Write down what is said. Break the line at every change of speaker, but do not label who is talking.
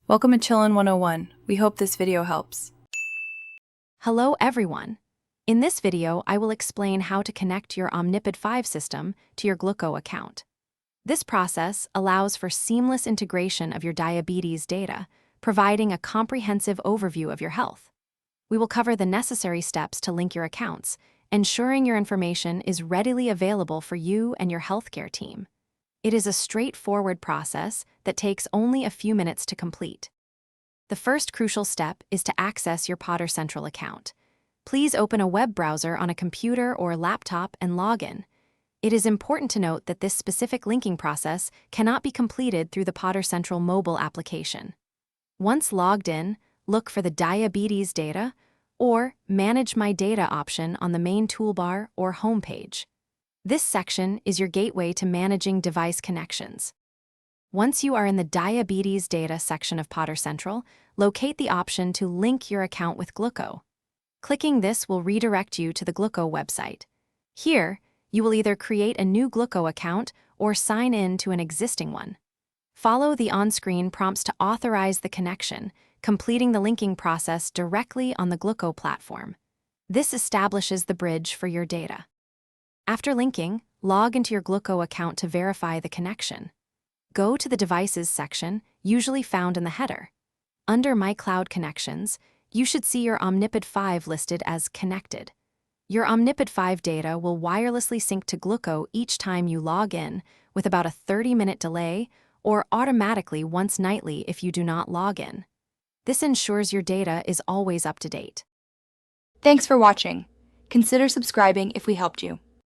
Welcome to Chillin' 101. We hope this video helps.
Hello everyone. In this video, I will explain how to connect your Omnipod 5 system to your Glooko account. This process allows for seamless integration of your diabetes data, providing a comprehensive overview of your health. We will cover the necessary steps to link your accounts, ensuring your information is readily available for you and your healthcare team. It is a straightforward process that takes only a few minutes to complete. The first crucial step is to access your Podder Central account. Please open a web browser on a computer or laptop and log in. It is important to note that this specific linking process cannot be completed through the Podder Central mobile application. Once logged in, look for the Diabetes Data or Manage My Data option on the main toolbar or homepage. This section is your gateway to managing device connections. Once you are in the Diabetes Data section of Podder Central, locate the option to link your account with Glooko. Clicking this will redirect you to the Glooko website. Here, you will either create a new Glooko account or sign in to an existing one. Follow the on-screen prompts to authorize the connection, completing the linking process directly on the Glooko platform. This establishes the bridge for your data. After linking, log into your Glooko account to verify the connection. Go to the Devices section, usually found in the header. Under My Cloud Connections, you should see your Omnipod 5 listed as Connected. Your Omnipod 5 data will wirelessly sync to Glooko each time you log in, with about a 30-minute delay, or automatically once nightly if you do not log in. This ensures your data is always up to date.
Thanks for watching. Consider subscribing if we helped you.